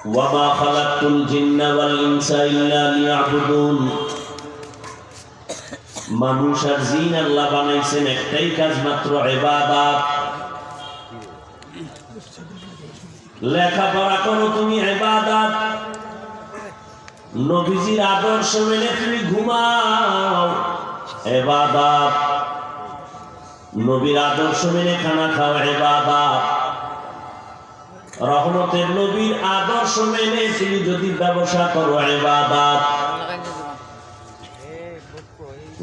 ওয়ামা খালাকতুল জিন্না ওয়াল ইনসা ইল্লা লিয়াবুদুন। মানুষ আর জিন আল্লাহ বানাইছেন একটাই কাজ মাত্র, ইবাদত। লেখাপড়া করো তুমি, ইবাদত। নবীজির আদর্শ মেনে তুমি ঘুমাও, ইবাদত। নবীর আদর্শ মেনে খানা খাও, ইবাদত। রহমতের নবীর আদর্শ মেনে তুমি যদি ব্যবসা করো, ইবাদত।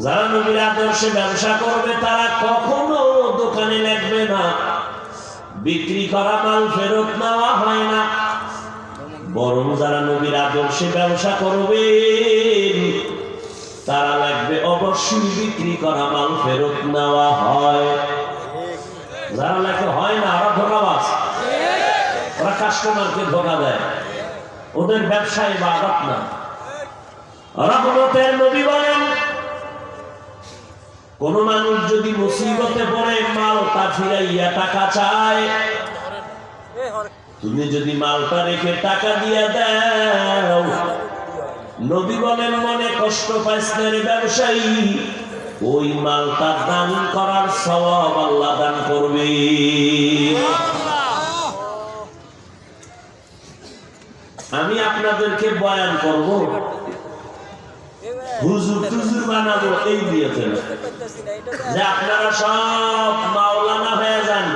যারা নবীর আদর্শে ব্যবসা করবে তারা কখনো দোকানে লাগবে না, বিক্রি করা মাল ফেরত নেওয়া হয় না। বরং যারা নবীর আদর্শে ব্যবসা করবে তারা লাগবে অবশ্যই বিক্রি করা মাল ফেরত নেওয়া হয়। যারা লাগে হয় না, ওরা ধোঁকাবাজ, ওরা কাস্টমারকে ধোঁকা দেয়, ওদের ব্যবসায় ইবাদত না। রহমতের নবী বলেন, কোন মানুষ যদি মুসিবতে পড়ে মালটা ফিরাইয়া টাকা চায়, তুমি যদি মালটা রেখে টাকা দিয়ে দাও, নবী বলেন মনে কষ্ট পাইছে রে ব্যবসায়ী, ওই মালটা দান করার সওয়াব আল্লাহ দান করবে। আমি আপনাদেরকে বয়ান করব, হুজুর টুজুর বানাবো এই দিয়েছেন যে আপনারা সব মাওলানা হয়ে যান,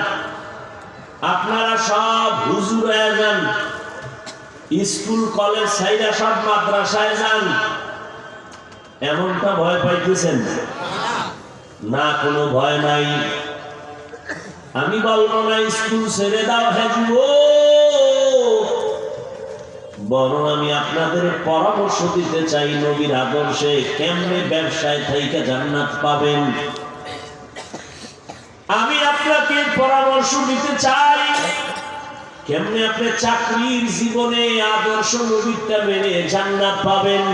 আপনারা সব হুজুর হয়ে যান, স্কুল কলেজ ছাইরা সব মাদ্রাসায় যান, এমনটা ভয় পাইতেছেন না? কোনো ভয় নাই। আমি বলবো না স্কুল ছেড়ে দাও হেজব, বরং আমি আপনাদের পরামর্শ দিতে চাই নবীর আদর্শে কেমনে ব্যবসায় থেকে জান্নাত পাবেন। আমি আপনাকে পরামর্শ দিতে চাই কেমনে আপনি চাকরির জীবনে আদর্শ নবীরটা মেনে জান্নাত পাবেন।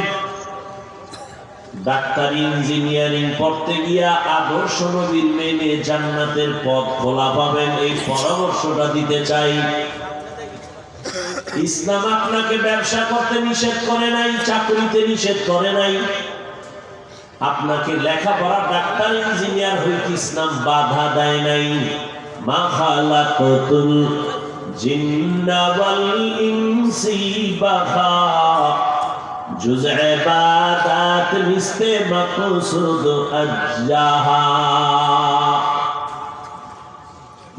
ডাক্তারি ইঞ্জিনিয়ারিং পড়তে গিয়া আদর্শ নবীর মেনে জান্নাতের পথ খোলা পাবেন, এই পরামর্শটা দিতে চাই। ইসলাম আপনাকে ব্যবসা করতে নিষেধ করে নাই, চাকরিতে নিষেধ করে নাই। আপনাকে লেখাপড়া ডাক্তার ইঞ্জিনিয়ার হইতে ইসলাম বাধা দেয় নাই। মা খালাকাতুল জিন্না ওয়াল ইনসি বাখা, জুজ ইবাদাত মিস্তে মাকসুদ আজ্জাহা।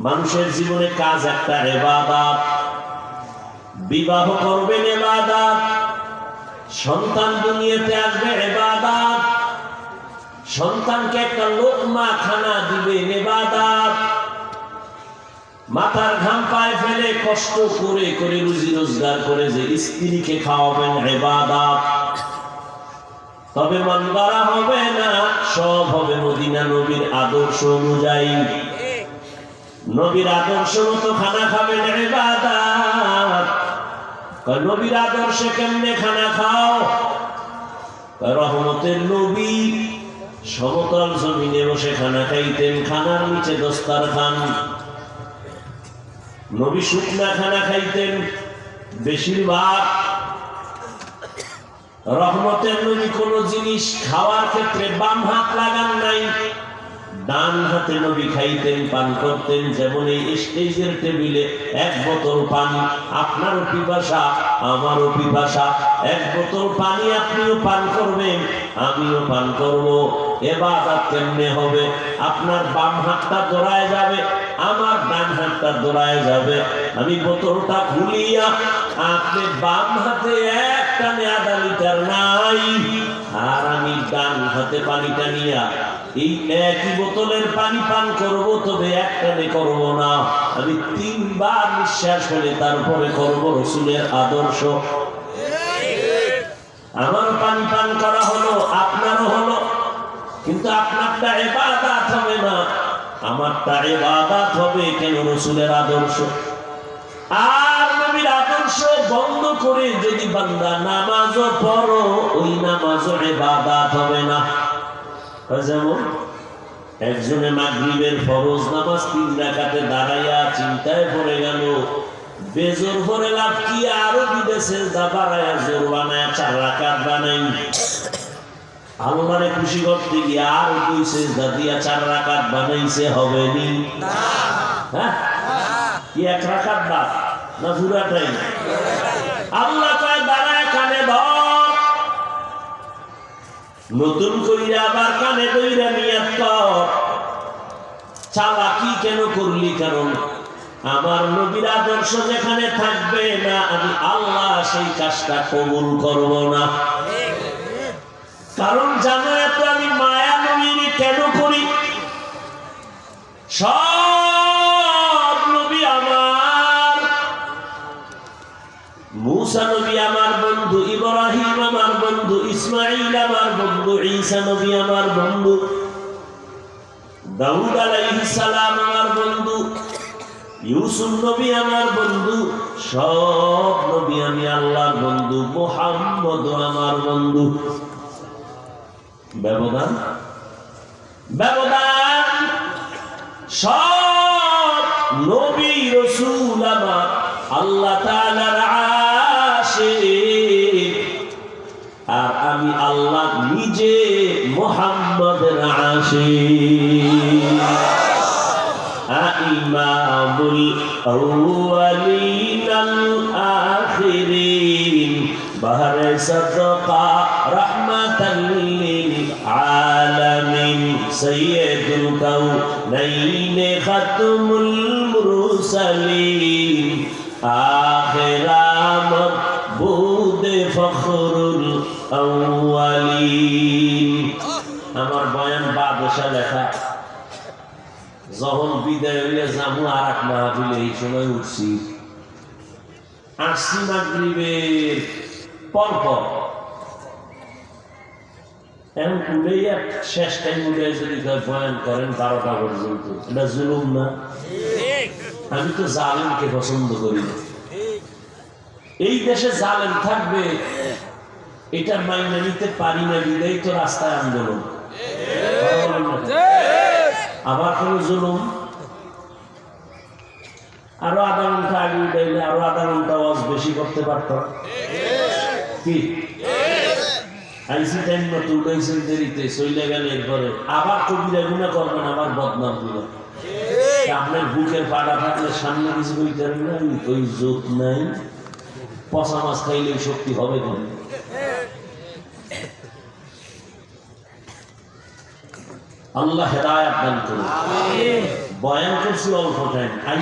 মানুষের জীবনে কাজ একটা ইবাদত। বিবাহ করবেন ইবাদত, সন্তান দুনিয়াতে আসবে ইবাদত, সন্তানকে একটা লোকমা খানা দিবেন ইবাদত, মাথার ঘাম পায়ে ফেলে কষ্ট করে করে রুজি রোজগার করে যে স্ত্রীকে খাওয়াবেন ইবাদত। তবে মন গড়া হবে না, সব হবে মদিনা নবীর আদর্শ অনুযায়ী। নবীর আদর্শ মতো খানা খাবেন ইবাদত। নবীর আদর্শে কেমনে খানা খাও? রহমতের নবী সমতল জমিনে বসে খানা খাইতেন, খানার নিচে দস্তারখান। নবী শুকনা খানা খাইতেন বেশিরভাগ। রহমতের নবী কোন জিনিস খাওয়ার ক্ষেত্রে বাম হাত লাগান নাই, ডান হাতে নবী খাইতেন, পান করতেন। যেমন এই স্টেজের টেবিলে এক বোতল পানি, আপনারও পিপাসা আমারও পিপাসা, এক বোতল পানি আপনিও পান করবেন, আমিও পান করব। ইবাদত কেমনে হবে? আপনার বাম হাতটা দৌড়ায় যাবে, আমার ডান হাতটা দৌড়ায় যাবে। আমি বোতলটা খুলিয়া আপনি বাম হাতে এক টানে আধা লিটার নাই, আর আমি ডান হাতে পানিটা নিয়া এই একই বোতলের পানি পান করব, তবে এক টানে করব না, আমি 3 বার নিঃশ্বাস ফেলে তারপরে করব। রাসূলের আদর্শ। আমার পানি পান করা হলো, আপনারও হলো, কিন্তু আপনারটা ইবাদত হবে না, আমারটা ইবাদত হবে। কেন? রাসূলের আদর্শ। আর নবীর আদর্শ বন্ধ করে যদি বান্দা নামাজও পড়ো, ওই নামাজও ইবাদত হবে না। যেমন একজনে মাগরিবের ফরজ নামাজ 3 রাকাতে দাঁড়াইয়া চিন্তায় পড়ে গেল, বেজোর করে লাভ কি, আরো বিদেশে যা বাড়ায় জোর বানায় 4 রাকাত বানাই। আল্লাহরে খুশি করতে গিয়ে আর 2 সেজদা দিয়া 4 রাকাত বানাইছে, হবে নি? হ্যাঁ, কি 1 রাকাত বাদ না পুরাটাই? আল্লাহ কয় দাঁড়ায় কানে ধর, নতুন কইরা আবার কানে কইরা নিয়াত কর। চালাকি কেন করলি? কারণ আমার নবীর আদর্শ যেখানে থাকবে না, আমি আল্লাহ সেই কাজটা কবুল করব না। কারণ জানো এত আমি মায়া নবীর কেন করি? সব নবী আমার, মূসা নবী আমার বন্ধু, ইব্রাহিম আমার বন্ধু, ইসমাঈল আমার বন্ধু, ঈসা নবী আমার বন্ধু, দাউদ আলাইহিস সালাম আমার বন্ধু, ইউসুফ নবী আমার বন্ধু। সব নবী আমি আল্লাহর বন্ধু, মুহাম্মদ আমার বন্ধু। ব্যবধান ব্যবধান সব নবী রাসূল আমার আল্লাহ তাআলার আশিক, আর আমি আল্লাহ নিজে মুহাম্মদের আশিক। ইমামুল আউয়ালিন আল আখিরিন, বাহরে সাদকা রাহমাতাল লিল আলামিন, সাইয়্যিদুল কাউনাইন খাতমুল মুরসালিন, আখিরামত বুদে ফখরুল আউয়ালিন। আমার বয়ান বাদশা লেখা, যখন বিদায় হইলে যাবো আর এক মাহফিলে, এই সময় উঠছি, আসছি মাগরিবের পরপর। এখন উঠেই শেষ টাইম উঠে যদি বয়ান করেন 12টা পর্যন্ত, এটা জুলুম না? আমি তো জালেমকে পছন্দ করি না। এই দেশে জালেম থাকবে এটা মাইনে নিতে পারি না, বিদায় তো রাস্তায় আন্দোলন। আবার কোন জুলুম, আরো আধা ঘন্টা আগে উঠাইলে আরো আধা ঘন্টা ওয়াজ বেশি করতে পারতাম। কি আইসি টাইম মতো উঠাইছেন, দেরিতে চলে গেলে এরপরে আবার কবিরা গুণা করবেন, আবার বদনাম দিবেন। আপনার বুকের পাড়া থাকলে সামনে কিছু বলতে না, ওই জোত নাই, পচা মাছ খাইলে শক্তি হবে কেন? আল্লাহ হেদায়েত দান করুন। বয়ান করছি অল্প টাইম।